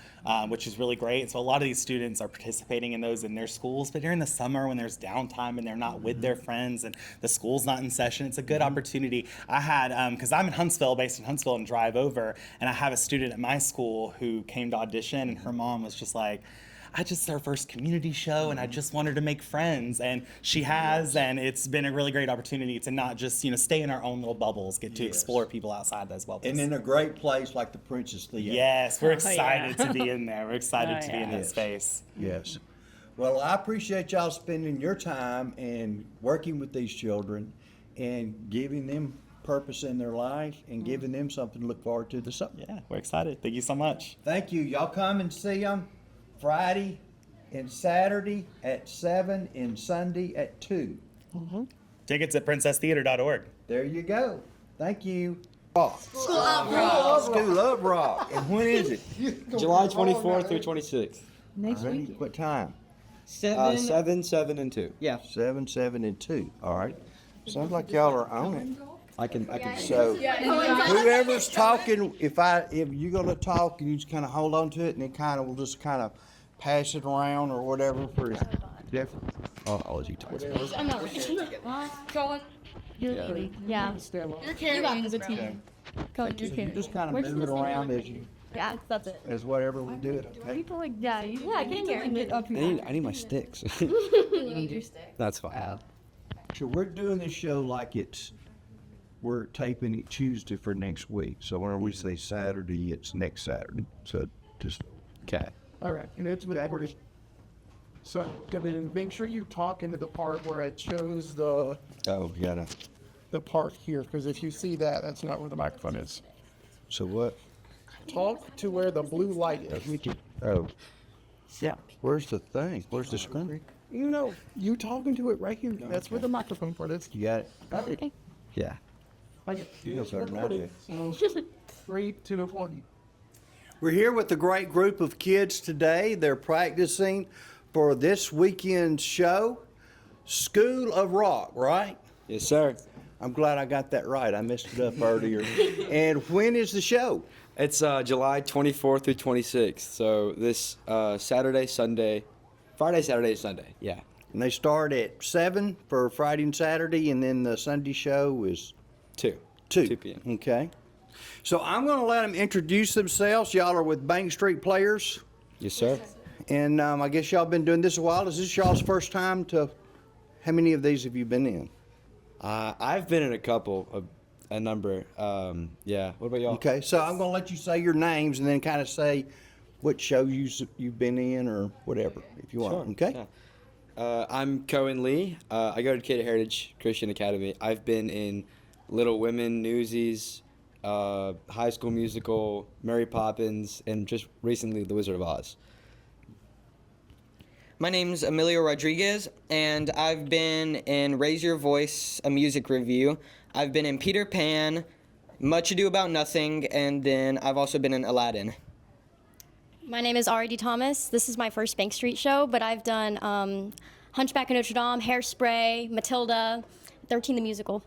F: which is really great. So a lot of these students are participating in those in their schools. But during the summer, when there's downtime and they're not with their friends and the school's not in session, it's a good opportunity. I had, because I'm in Huntsville, based in Huntsville, and drive over, and I have a student at my school who came to audition, and her mom was just like, it's our first community show, and I just want her to make friends, and she has, and it's been a really great opportunity to not just stay in our own little bubbles, get to explore people outside those bubbles.
A: And in a great place like the Princess Theater.
F: Yes, we're excited to be in there. We're excited to be in that space.
A: Yes. Well, I appreciate y'all spending your time and working with these children and giving them purpose in their life and giving them something to look forward to this summer.
F: Yeah, we're excited. Thank you so much.
A: Thank you. Y'all come and see them Friday and Saturday at 7 and Sunday at 2.
F: Tickets at princesstheater.org.
A: There you go. Thank you. School of Rock. School of Rock. And when is it?
H: July 24th through 26th.
A: Next week. What time?
H: 7, 7, and 2. Yeah.
A: 7, 7, and 2. All right. Sounds like y'all are on it.
H: I can.
A: So whoever's talking, if you're gonna talk and you just kind of hold on to it, and then we'll just kind of pass it around or whatever for Jeff.
H: I'll let you talk.
I: I'm not ready. Colin, you're ready. Yeah. You're carrying the team. Colin, you're carrying.
A: Just kind of move it around as you.
I: Yeah, that's it.
A: As whatever we do it. Okay.
I: People like I can carry it up
H: I need my sticks.
I: You need your stick.
H: That's fine.
A: So we're doing this show like we're taping it Tuesday for next week. So whenever we say Saturday, it's next Saturday. So just
H: Okay.
J: All right, and it's with Edward. So, then make sure you talk into the part where it shows the part here, because if you see that, that's not where the microphone is.
A: So what?
J: Talk to where the blue light is.
A: Oh. Yeah. Where's the thing? Where's the screen?
J: You talking to it right here. That's where the microphone part is.
A: You got it?
I: Okay.
A: Yeah.
J: Like,
A: You know better than I do.
J: so, 3 to the 40.
K: We're here with a great group of kids today. They're practicing for this weekend's show, School of Rock, right?
H: Yes, sir.
K: I'm glad I got that right. I messed it up earlier. And when is the show?
H: It's July 24th through 26th. So this Saturday, Sunday, Friday, Saturday, Sunday. Yeah.
K: And they start at 7 for Friday and Saturday, and then the Sunday show is
H: 2 p.m.
K: Okay. So I'm going to let them introduce themselves. Y'all are with Bank Street Players.
H: Yes, sir.
K: And I guess y'all been doing this a while. Is this y'all's first time to, how many of these have you been in?
H: I've been in a number. Yeah. What about y'all?
K: Okay, so I'm going to let you say your names and then kind of say what shows you've been in or whatever, if you want.
H: Sure.
K: Okay?
H: Yeah. I'm Cohen Lee. I go to Decatur Heritage Christian Academy. I've been in Little Women, Newsies, High School Musical, Mary Poppins, and just recently The Wizard of Oz.
L: My name's Emilio Rodriguez, and I've been in Raise Your Voice, a music review. I've been in Peter Pan, Much Ado About Nothing, and then I've also been in Aladdin.
M: My name is R.D. Thomas. This is my first Bank Street show, but I've done Hunchback of Notre Dame, Hairspray, Matilda, 13 the Musical.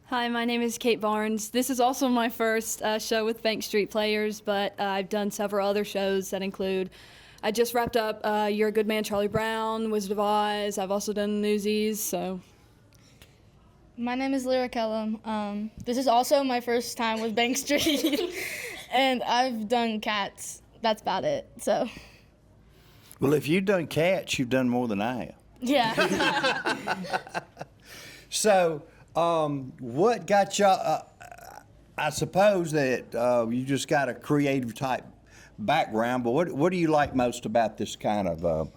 N: Hi, my name is Kate Barnes. This is also my first show with Bank Street Players, but I've done several other shows that include, I just wrapped up You're a Good Man, Charlie Brown, Wizard of Oz. I've also done Newsies, so.
I: My name is Lyra Kellum. This is also my first time with Bank Street, and I've done Cats. That's about it, so.
K: Well, if you've done Cats, you've done more than I have.
I: Yeah.
K: So, what got y'all, I suppose that you just got a creative type background, but what do you like most about this kind of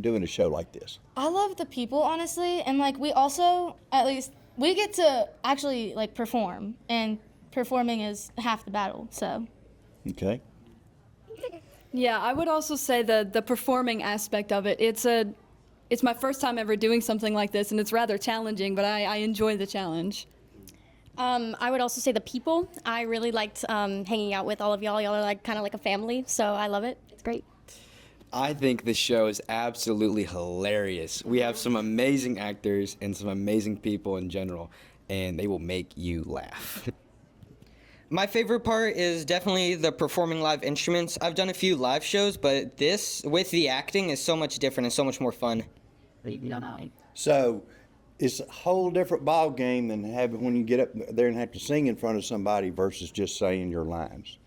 K: doing a show like this?
I: I love the people, honestly, and like we also, at least, we get to actually like perform, and performing is half the battle, so.
K: Okay.
N: Yeah, I would also say the performing aspect of it, it's my first time ever doing something like this, and it's rather challenging, but I enjoy the challenge.
M: I would also say the people. I really liked hanging out with all of y'all. Y'all are like kind of like a family, so I love it. It's great.
H: I think this show is absolutely hilarious. We have some amazing actors and some amazing people in general, and they will make you laugh.
L: My favorite part is definitely the performing live instruments. I've done a few live shows, but this, with the acting, is so much different and so much more fun.
K: So, it's a whole different ball game than when you get up there and have to sing in front of somebody versus just saying your lines,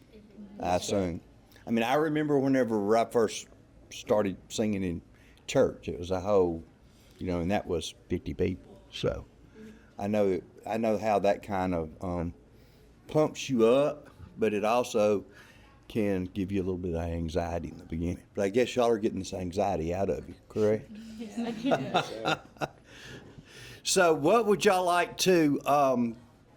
K: I assume. I mean, I remember whenever I first started singing in church, it was a whole, and that was 50 people. So, I know how that kind of pumps you up, but it also can give you a little bit of anxiety in the beginning. But I guess y'all are getting this anxiety out of you, correct?
I: Yes.
K: So what would y'all like to,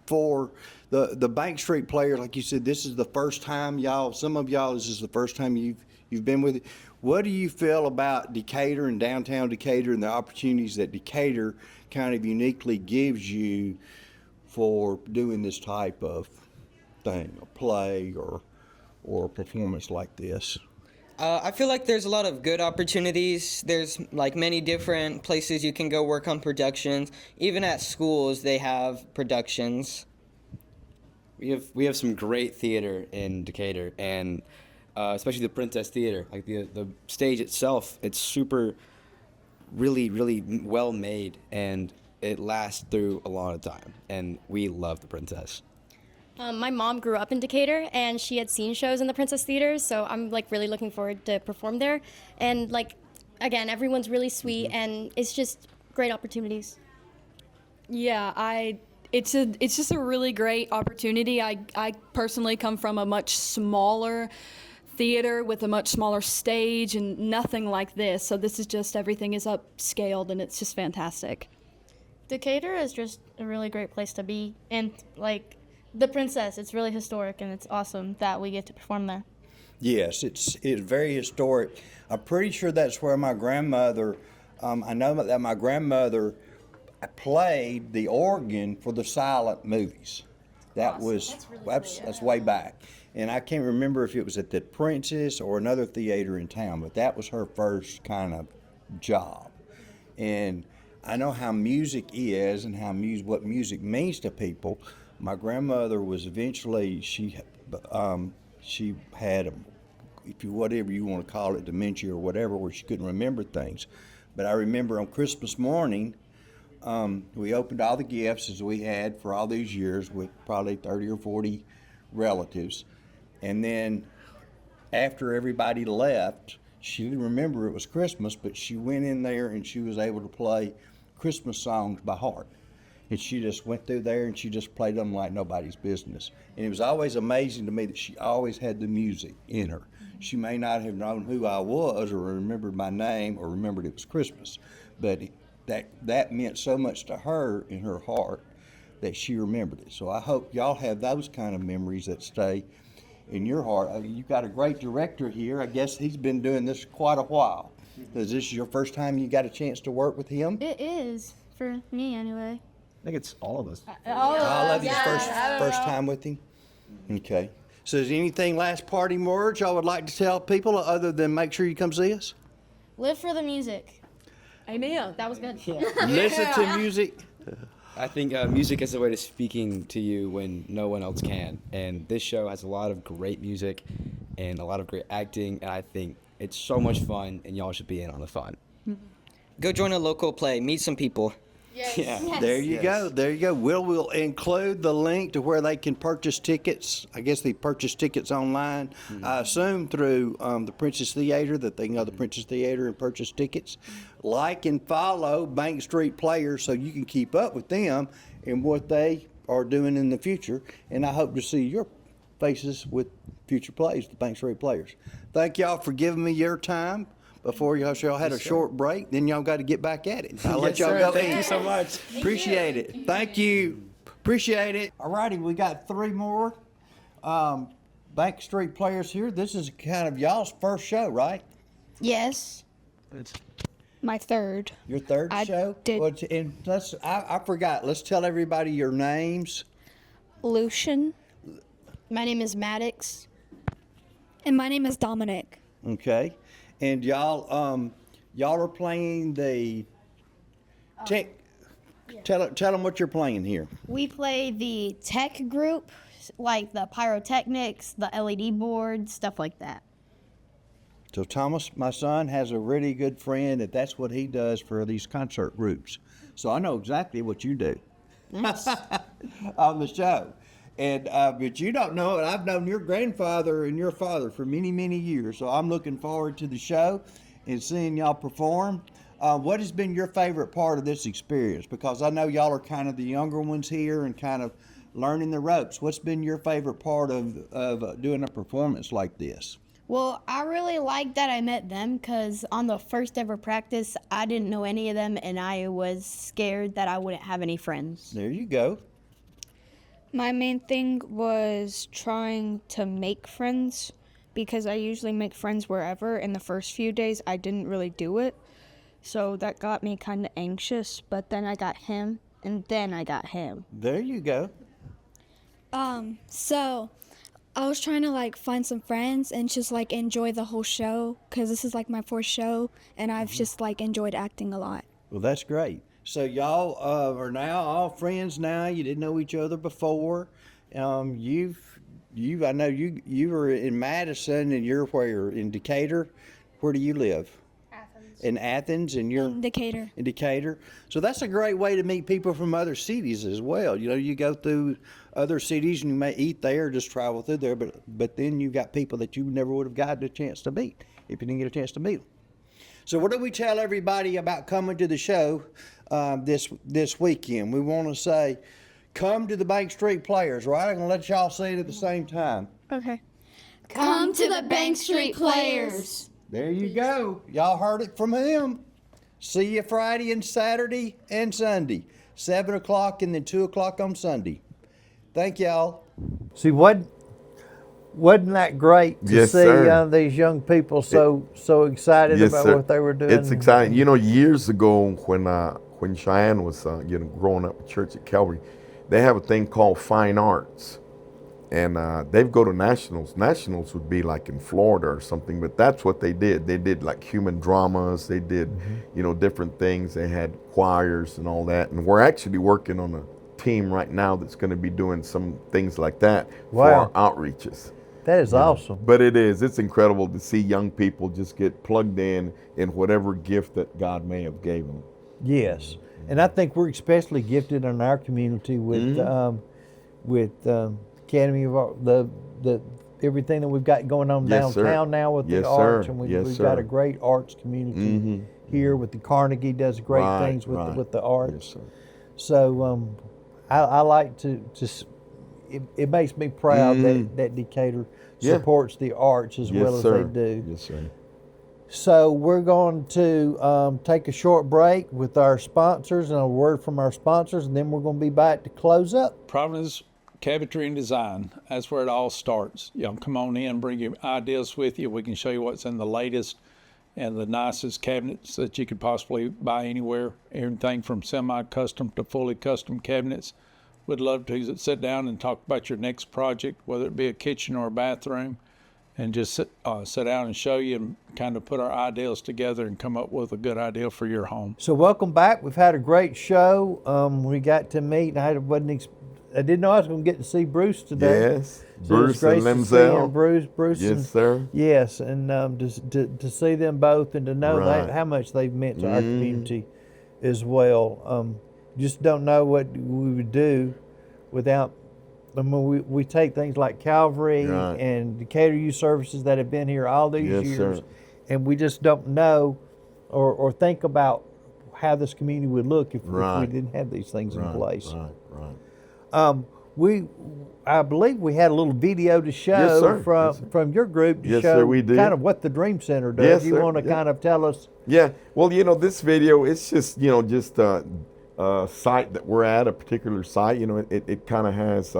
K: for the Bank Street Player, like you said, this is the first time some of y'all, this is the first time you've been with it. What do you feel about Decatur and downtown Decatur and the opportunities that Decatur kind of uniquely gives you for doing this type of thing, a play or a performance like this?
L: I feel like there's a lot of good opportunities. There's like many different places you can go work on productions. Even at schools, they have productions.
H: We have some great theater in Decatur, and especially the Princess Theater. Like the stage itself, it's super, really, really well made, and it lasts through a lot of time. And we love the Princess.
M: My mom grew up in Decatur, and she had seen shows in the Princess Theater, so I'm like really looking forward to perform there. And like, again, everyone's really sweet, and it's just great opportunities.
N: Yeah, it's just a really great opportunity. I personally come from a much smaller theater with a much smaller stage and nothing like this. So this is just, everything is upscaled, and it's just fantastic.
I: Decatur is just a really great place to be, and like the Princess, it's really historic, and it's awesome that we get to perform there.
K: Yes, it's very historic. I'm pretty sure that's where my grandmother, I know that my grandmother played the organ for the silent movies. That was that's way back. And I can't remember if it was at the Princess or another theater in town, but that was her first kind of job. And I know how music is and how what music means to people. My grandmother was eventually, she had, whatever you want to call it, dementia or whatever, where she couldn't remember things. But I remember on Christmas morning, we opened all the gifts as we had for all these years with probably 30 or 40 relatives. And then after everybody left, she didn't remember it was Christmas, but she went in there and she was able to play Christmas songs by heart. And she just went through there and she just played them like nobody's business. And it was always amazing to me that she always had the music in her. She may not have known who I was or remembered my name or remembered it was Christmas, but that meant so much to her in her heart that she remembered it. So I hope y'all have those kind of memories that stay in your heart. You've got a great director here. I guess he's been doing this quite a while. Is this your first time you got a chance to work with him?
M: It is, for me anyway.
O: I think it's all of us.
K: All of you first time with him? Okay. So is there anything last party words y'all would like to tell people other than make sure you come see us?
M: Live for the music.
N: Amen.
M: That was good.
K: Listen to music.
H: I think music is a way to speaking to you when no one else can. And this show has a lot of great music and a lot of great acting. And I think it's so much fun, and y'all should be in on the fun.
L: Go join a local play. Meet some people.
K: Yes. Yeah. There you go. There you go. We'll include the link to where they can purchase tickets. I guess they purchase tickets online. I assume through the Princess Theater, that they can go to the Princess Theater and purchase tickets. Like and follow Bank Street Players so you can keep up with them and what they are doing in the future. And I hope to see your faces with future plays, the Bank Street Players. Thank y'all for giving me your time. Before y'all had a short break, then y'all got to get back at it. I'll let y'all go.
H: Thank you so much.
K: Appreciate it. Thank you. Appreciate it. All righty, we got 3 more Bank Street Players here. This is kind of y'all's first show, right?
I: Yes. My third.
K: Your third show? Well, and I forgot. Let's tell everybody your names.
I: Lucian.
M: My name is Maddox.
I: And my name is Dominic.
K: Okay. And y'all are playing the tech. Tell them what you're playing here.
M: We play the tech group, like the pyrotechnics, the LED board, stuff like that.
K: So Thomas, my son, has a really good friend that's what he does for these concert groups. So I know exactly what you do on the show. And but you don't know it. I've known your grandfather and your father for many, many years. So I'm looking forward to the show and seeing y'all perform. What has been your favorite part of this experience? Because I know y'all are kind of the younger ones here and kind of learning the ropes. What's been your favorite part of doing a performance like this?
M: Well, I really like that I met them because on the first ever practice, I didn't know any of them and I was scared that I wouldn't have any friends.
K: There you go.
I: My main thing was trying to make friends because I usually make friends wherever. In the first few days, I didn't really do it. So that got me kind of anxious, but then I got him, and then I got him.
K: There you go.
P: So I was trying to find some friends and just enjoy the whole show because this is my fourth show, and I've just enjoyed acting a lot.
K: Well, that's great. So y'all are now all friends now. You didn't know each other before. I know you were in Madison and you're where? In Decatur? Where do you live?
P: Athens.
K: In Athens, and you're
P: in Decatur.
K: In Decatur. So that's a great way to meet people from other cities as well. You go through other cities and you may eat there, just travel through there, but then you've got people that you never would have gotten a chance to meet if you didn't get a chance to meet them. So what do we tell everybody about coming to the show this weekend? We want to say, come to the Bank Street Players, right? I'm going to let y'all say it at the same time.
I: Okay.
P: Come to the Bank Street Players.
K: There you go. Y'all heard it from him. See you Friday and Saturday and Sunday, 7 o'clock and then 2 o'clock on Sunday. Thank y'all.
A: See, wasn't that great to see these young people so excited about what they were doing?
C: It's exciting. Years ago when Cheyenne was growing up at church at Calvary, they have a thing called Fine Arts. And they go to nationals. Nationals would be like in Florida or something, but that's what they did. They did like human dramas. They did, you know, different things. They had choirs and all that. And we're actually working on a team right now that's going to be doing some things like that for our outreaches.
A: That is awesome.
C: But it is. It's incredible to see young people just get plugged in whatever gift that God may have gave them.
A: Yes. And I think we're especially gifted in our community with Academy of Art, the everything that we've got going on downtown now with the arts, and we've got a great arts community here with the Carnegie does great things with the arts. So I like to it makes me proud that Decatur supports the arts as well as they do.
C: Yes, sir.
A: So we're going to take a short break with our sponsors and a word from our sponsors, and then we're going to be back to close up.
O: Providence Cabinetry and Design. That's where it all starts. Y'all come on in, bring your ideas with you. We can show you what's in the latest and the nicest cabinets that you could possibly buy anywhere. Everything from semi-custom to fully custom cabinets. We'd love to sit down and talk about your next project, whether it be a kitchen or a bathroom, and just sit down and show you and kind of put our ideas together and come up with a good idea for your home.
A: So welcome back. We've had a great show. We got to meet. I didn't know I was going to get to see Bruce today.
C: Yes,
A: so
C: Bruce and Lemzel.
A: Bruce.
C: Yes,
A: and,
C: sir.
A: Yes, and to see them both and to know how much they've meant to our community as well. Just don't know what we would do without. I mean, we take things like Calvary and Decatur Youth Services that have been here all these years,
C: sir.
A: And we just don't know or think about how this community would look if we didn't have these things in place. I believe we had a little video to show from your group to show kind of what the Dream Center does.
C: Yes,
A: you want to kind of tell us?
C: Yeah. Well, you know, this video, it's just, you know, just a site that we're at, a particular site. You know, it kind of has,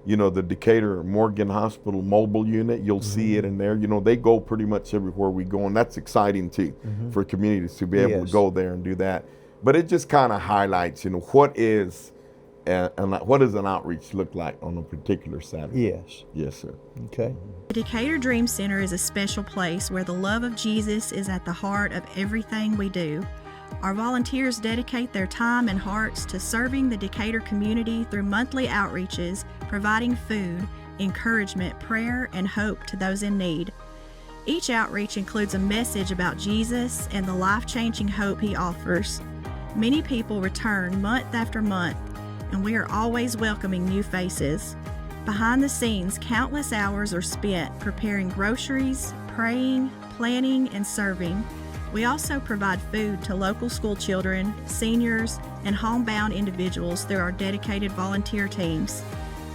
C: you know, the Decatur Morgan Hospital mobile unit. You'll see it in there. You know, they go pretty much everywhere we go, and that's exciting too for communities to be able to go there and do that. But it just kind of highlights, you know, what does an outreach look like on a particular Saturday?
A: Yes.
C: Yes, sir.
A: Okay.
Q: The Decatur Dream Center is a special place where the love of Jesus is at the heart of everything we do. Our volunteers dedicate their time and hearts to serving the Decatur community through monthly outreaches, providing food, encouragement, prayer, and hope to those in need. Each outreach includes a message about Jesus and the life-changing hope he offers. Many people return month after month, and we are always welcoming new faces. Behind the scenes, countless hours are spent preparing groceries, praying, planning, and serving. We also provide food to local school children, seniors, and homebound individuals through our dedicated volunteer teams.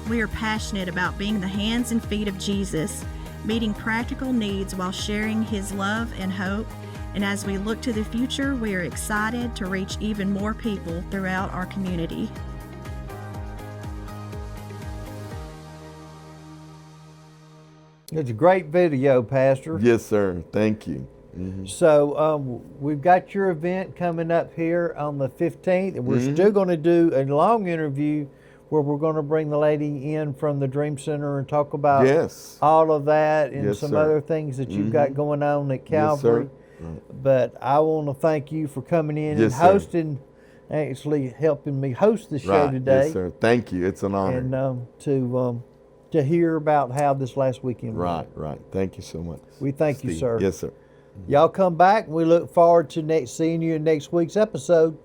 Q: We are passionate about being the hands and feet of Jesus, meeting practical needs while sharing his love and hope. And as we look to the future, we are excited to reach even more people throughout our community.
A: It's a great video, Pastor.
C: Yes, sir. Thank you.
A: So we've got your event coming up here on the 15th, and we're still going to do a long interview where we're going to bring the lady in from the Dream Center and talk about all of that and some other things that you've got going on at Calvary. But I want to thank you for coming in and hosting, actually helping me host the show today.
C: Yes, sir. Thank you. It's an honor.
A: And to hear about how this last weekend went.
C: Right. Thank you so much.
A: We thank you, sir.
C: Yes, sir.
A: Y'all come back. We look forward to seeing you in next week's episode.